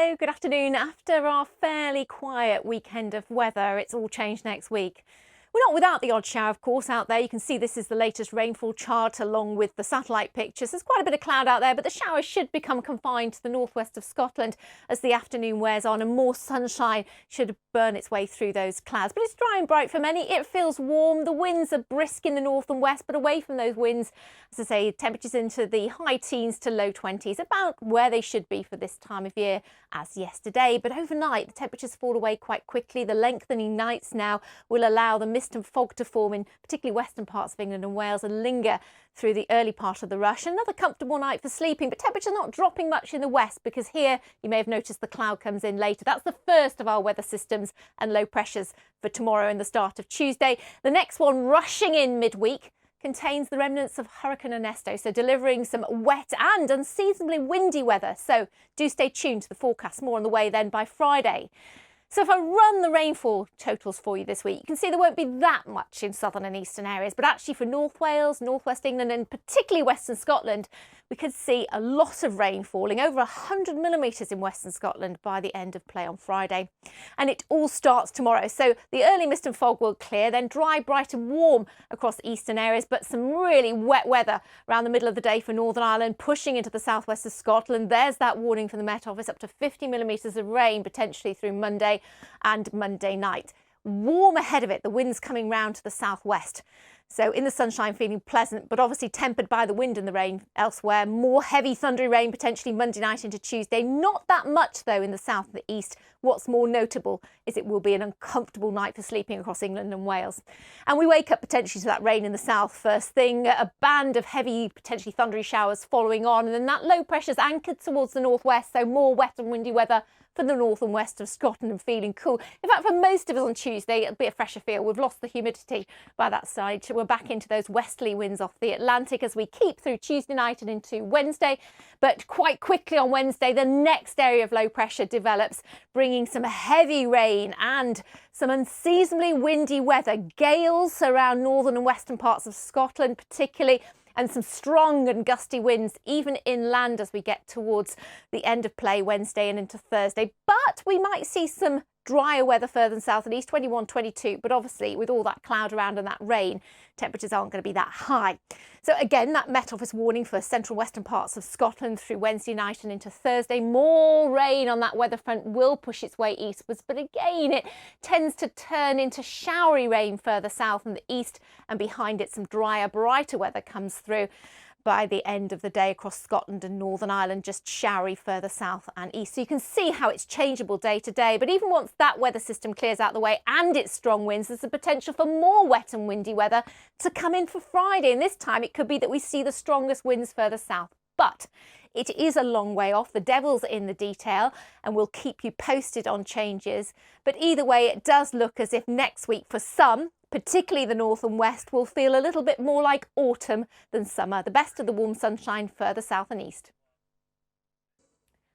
Hello, good afternoon. After our fairly quiet weekend of weather, it's all changed next week. We're not without the odd shower, of course, out there. You can see this is the latest rainfall chart along with the satellite pictures. There's quite a bit of cloud out there, but the showers should become confined to the northwest of Scotland as the afternoon wears on, and more sunshine should burn its way through those clouds. But it's dry and bright for many. It feels warm. The winds are brisk in the north and west, but away from those winds, as I say, temperatures into the high teens to low 20s, about where they should be for this time of year as yesterday. But overnight, the temperatures fall away quite quickly. The lengthening nights now will allow the mist and fog to form in particularly western parts of England and Wales and linger through the early part of the rush. Another comfortable night for sleeping, but temperatures not dropping much in the west because here you may have noticed the cloud comes in later. That's the first of our weather systems and low pressures for tomorrow and the start of Tuesday. The next one rushing in midweek contains the remnants of Hurricane Ernesto, so delivering some wet and unseasonably windy weather. So do stay tuned to the forecast. More on the way then by Friday. So if I run the rainfall totals for you this week, you can see there won't be that much in southern and eastern areas, but actually for North Wales, North West England and particularly Western Scotland, we could see a lot of rain falling, over 100 millimetres in Western Scotland by the end of play on Friday. And it all starts tomorrow. So the early mist and fog will clear, then dry, bright and warm across eastern areas, but some really wet weather around the middle of the day for Northern Ireland, pushing into the southwest of Scotland. There's that warning from the Met Office, up to 50 millimetres of rain potentially through Monday and Monday night. Warm ahead of it, the winds coming round to the southwest. So in the sunshine feeling pleasant, but obviously tempered by the wind and the rain elsewhere. More heavy thundery rain potentially Monday night into Tuesday. Not that much though in the south and the east. What's more notable is it will be an uncomfortable night for sleeping across England and Wales. And we wake up potentially to that rain in the south first thing, a band of heavy, potentially thundery showers following on, and then that low pressure's anchored towards the northwest, so more wet and windy weather for the north and west of Scotland and feeling cool. In fact, for most of us on Tuesday, it'll be a fresher feel. We've lost the humidity by that side. We're back into those westerly winds off the Atlantic as we keep through Tuesday night and into Wednesday. But quite quickly on Wednesday, the next area of low pressure develops, bringing some heavy rain and some unseasonably windy weather. Gales around northern and western parts of Scotland particularly, and some strong and gusty winds even inland as we get towards the end of play Wednesday and into Thursday. But we might see some drier weather further than south and east, 21, 22. But obviously with all that cloud around and that rain, temperatures aren't going to be that high. So again, that Met Office warning for central western parts of Scotland through Wednesday night and into Thursday. More rain on that weather front will push its way eastwards, but again it tends to turn into showery rain further south and the east, and behind it some drier, brighter weather comes through by the end of the day across Scotland and Northern Ireland, just showery further south and east. So you can see how it's changeable day to day. But even once that weather system clears out the way and its strong winds, there's the potential for more wet and windy weather to come in for Friday. And this time it could be that we see the strongest winds further south. But it is a long way off. The devil's in the detail, and we'll keep you posted on changes. But either way, it does look as if next week for some, particularly the north and west, will feel a little bit more like autumn than summer. The best of the warm sunshine further south and east.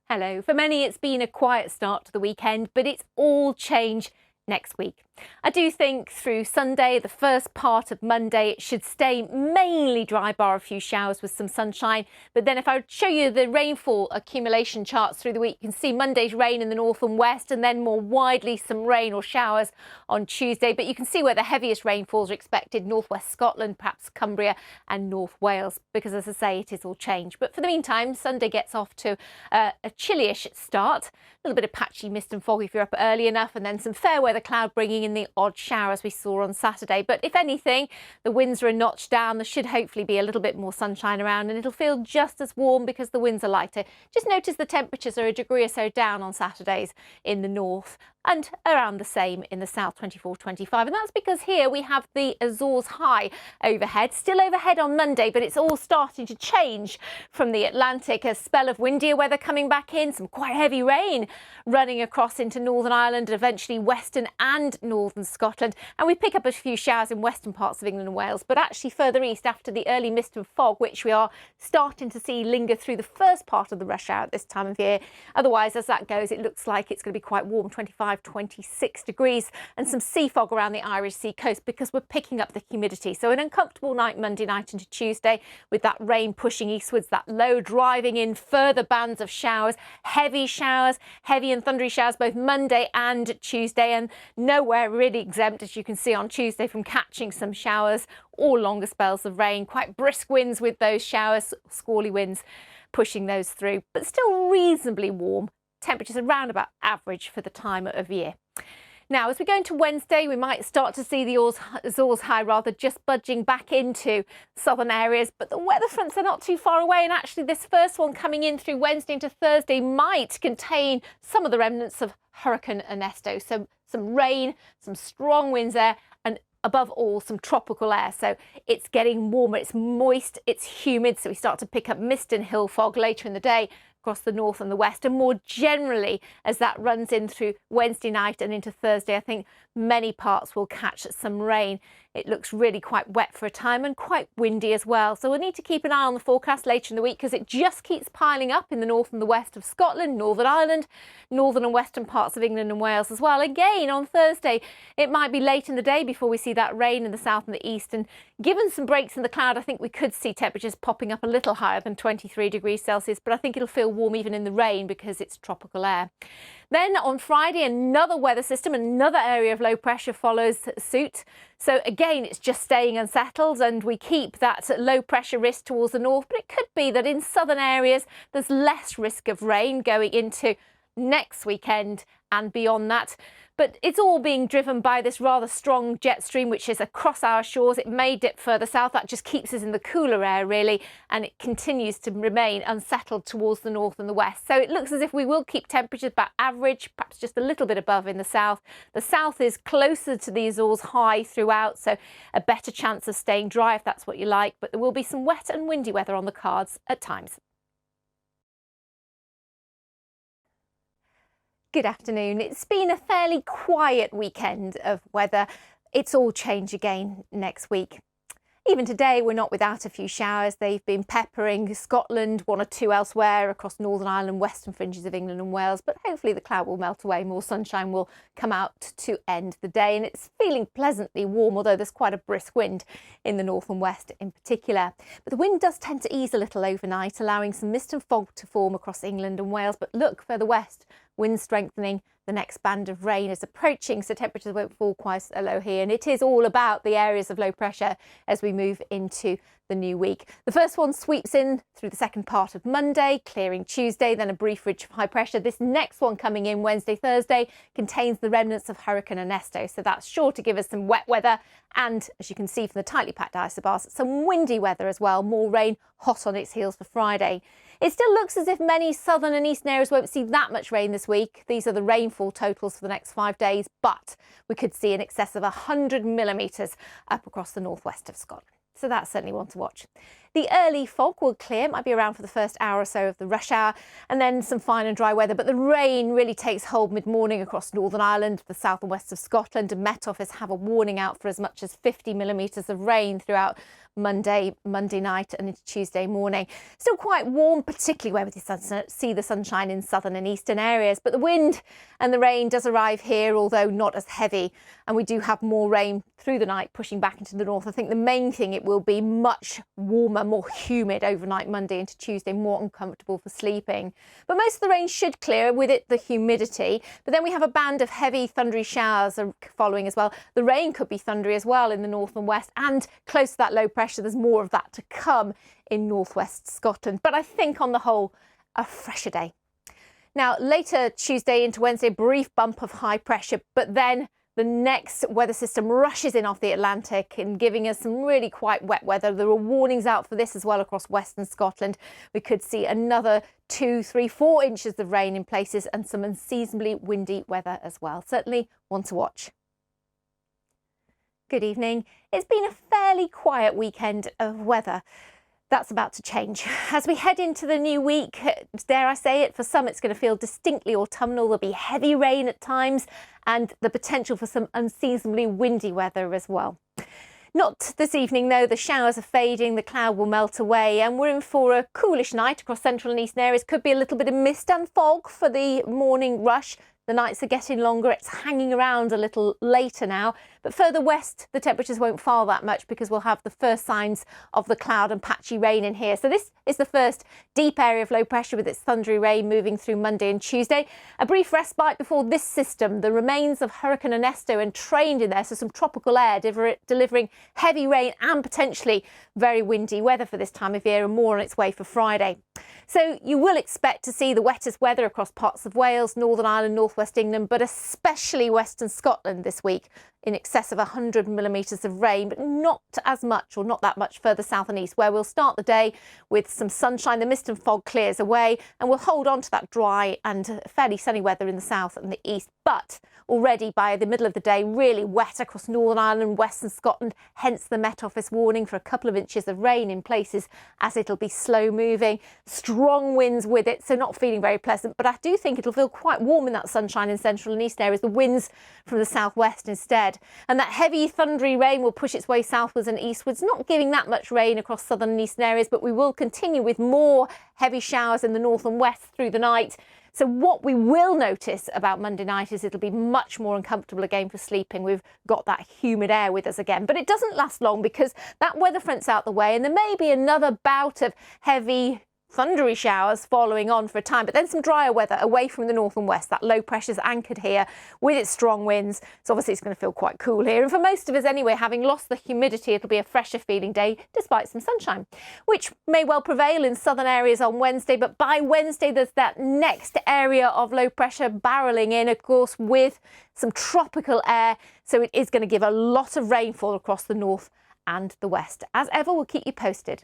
Hello. For many, it's been a quiet start to the weekend, but it's all change next week. I do think through Sunday, the first part of Monday, it should stay mainly dry, bar a few showers with some sunshine. But then if I would show you the rainfall accumulation charts through the week, you can see Monday's rain in the north and west, and then more widely some rain or showers on Tuesday. But you can see where the heaviest rainfalls are expected: northwest Scotland, perhaps Cumbria and North Wales, because as I say, it is all change. But for the meantime, Sunday gets off to a chilly-ish start. A little bit of patchy mist and fog if you're up early enough, and then some fair weather cloud bringing in the odd showers we saw on Saturday. But if anything, the winds are a notch down. There should hopefully be a little bit more sunshine around, and it'll feel just as warm because the winds are lighter. Just notice the temperatures are a degree or so down on Saturdays in the north and around the same in the south, 24, 25. And that's because here we have the Azores high overhead, still overhead on Monday, but it's all starting to change from the Atlantic. A spell of windier weather coming back in, some quite heavy rain running across into Northern Ireland, eventually western and northern Scotland. And we pick up a few showers in western parts of England and Wales, but actually further east after the early mist and fog, which we are starting to see linger through the first part of the rush hour at this time of year. Otherwise, as that goes, it looks like it's going to be quite warm, 25 26 degrees, and some sea fog around the Irish Sea coast because we're picking up the humidity. So an uncomfortable night Monday night into Tuesday with that rain pushing eastwards, that low driving in further bands of showers, heavy and thundery showers both Monday and Tuesday, and nowhere really exempt, as you can see on Tuesday, from catching some showers or longer spells of rain. Quite brisk winds with those showers, squally winds pushing those through, but still reasonably warm. Temperatures around about average for the time of year. Now, as we go into Wednesday, we might start to see the Azores high just budging back into southern areas, but the weather fronts are not too far away, and actually this first one coming in through Wednesday into Thursday might contain some of the remnants of Hurricane Ernesto. So some rain, some strong winds there, and above all, some tropical air. So it's getting warmer, it's moist, it's humid, so we start to pick up mist and hill fog later in the day across the north and the west. And more generally, as that runs in through Wednesday night and into Thursday, I think many parts will catch some rain. It looks really quite wet for a time and quite windy as well. So we'll need to keep an eye on the forecast later in the week because it just keeps piling up in the north and the west of Scotland, Northern Ireland, northern and western parts of England and Wales as well. Again, on Thursday, it might be late in the day before we see that rain in the south and the east. And given some breaks in the cloud, I think we could see temperatures popping up a little higher than 23 degrees Celsius, but I think it'll feel warm even in the rain because it's tropical air. Then on Friday, another weather system, another area of low pressure follows suit. So again, it's just staying unsettled and we keep that low pressure risk towards the north, but it could be that in southern areas, there's less risk of rain going into next weekend and beyond that. But it's all being driven by this rather strong jet stream, which is across our shores. It may dip further south. That just keeps us in the cooler air, really, and it continues to remain unsettled towards the north and the west. So it looks as if we will keep temperatures about average, perhaps just a little bit above in the south. The south is closer to the Azores high throughout, so a better chance of staying dry if that's what you like. But there will be some wet and windy weather on the cards at times. Good afternoon. It's been a fairly quiet weekend of weather. It's all change again next week. Even today, we're not without a few showers. They've been peppering Scotland, one or two elsewhere across Northern Ireland, western fringes of England and Wales. But hopefully the cloud will melt away. More sunshine will come out to end the day. And it's feeling pleasantly warm, although there's quite a brisk wind in the north and west in particular. But the wind does tend to ease a little overnight, allowing some mist and fog to form across England and Wales. But look further west, wind strengthening. The next band of rain is approaching, so temperatures won't fall quite so low here. And it is all about the areas of low pressure as we move into the new week. The first one sweeps in through the second part of Monday, clearing Tuesday, then a brief ridge of high pressure. This next one coming in Wednesday, Thursday contains the remnants of Hurricane Ernesto. So that's sure to give us some wet weather and, as you can see from the tightly packed isobars, some windy weather as well. More rain hot on its heels for Friday. It still looks as if many southern and eastern areas won't see that much rain this week. These are the rainfall totals for the next 5 days, but we could see in excess of 100 millimetres up across the northwest of Scotland. So that's certainly one to watch. The early fog will clear, might be around for the first hour or so of the rush hour, and then some fine and dry weather. But the rain really takes hold mid-morning across Northern Ireland, the south and west of Scotland, and Met Office have a warning out for as much as 50 millimetres of rain throughout Monday night and into Tuesday morning. Still quite warm, particularly where we see the sunshine in southern and eastern areas. But the wind and the rain does arrive here, although not as heavy. And we do have more rain through the night pushing back into the north. I think the main thing, it will be much warmer, more humid overnight Monday into Tuesday, more uncomfortable for sleeping. But most of the rain should clear, with it the humidity. But then we have a band of heavy thundery showers following as well. The rain could be thundery as well in the north and west, and close to that low pressure. There's more of that to come in northwest Scotland. But I think on the whole, a fresher day. Now, later Tuesday into Wednesday, brief bump of high pressure, but then the next weather system rushes in off the Atlantic and giving us some really quite wet weather. There are warnings out for this as well across western Scotland. We could see another 2, 3, 4 inches of rain in places and some unseasonably windy weather as well. Certainly one to watch. Good evening. It's been a fairly quiet weekend of weather. That's about to change. As we head into the new week, dare I say it, for some it's going to feel distinctly autumnal. There'll be heavy rain at times and the potential for some unseasonably windy weather as well. Not this evening though, the showers are fading, the cloud will melt away and we're in for a coolish night across central and eastern areas. Could be a little bit of mist and fog for the morning rush The nights are getting longer. It's hanging around a little later now. But further west, the temperatures won't fall that much because we'll have the first signs of the cloud and patchy rain in here. So this is the first deep area of low pressure with its thundery rain moving through Monday and Tuesday. A brief respite before this system. The remains of Hurricane Ernesto entrained in there, so some tropical air delivering heavy rain and potentially very windy weather for this time of year, and more on its way for Friday. So you will expect to see the wettest weather across parts of Wales, Northern Ireland, North West England, but especially Western Scotland this week, in excess of 100 millimetres of rain, but not as much or not that much further south and east, where we'll start the day with some sunshine. The mist and fog clears away and we'll hold on to that dry and fairly sunny weather in the south and the east. But already by the middle of the day, really wet across Northern Ireland, Western Scotland, hence the Met Office warning for a couple of inches of rain in places as it'll be slow moving. Strong winds with it, so not feeling very pleasant, but I do think it'll feel quite warm in that sunshine in central and east areas. The winds from the southwest instead. And that heavy thundery rain will push its way southwards and eastwards, not giving that much rain across southern and eastern areas, but we will continue with more heavy showers in the north and west through the night. So what we will notice about Monday night is it'll be much more uncomfortable again for sleeping. We've got that humid air with us again, but it doesn't last long because that weather front's out the way and there may be another bout of heavy thundery showers following on for a time, but then some drier weather away from the north and west. That low pressure's anchored here with its strong winds, so obviously it's going to feel quite cool here. And for most of us anyway, having lost the humidity, it'll be a fresher feeling day despite some sunshine, which may well prevail in southern areas on Wednesday. But by Wednesday, there's that next area of low pressure barrelling in, of course, with some tropical air. So it is going to give a lot of rainfall across the north and the west. As ever, we'll keep you posted.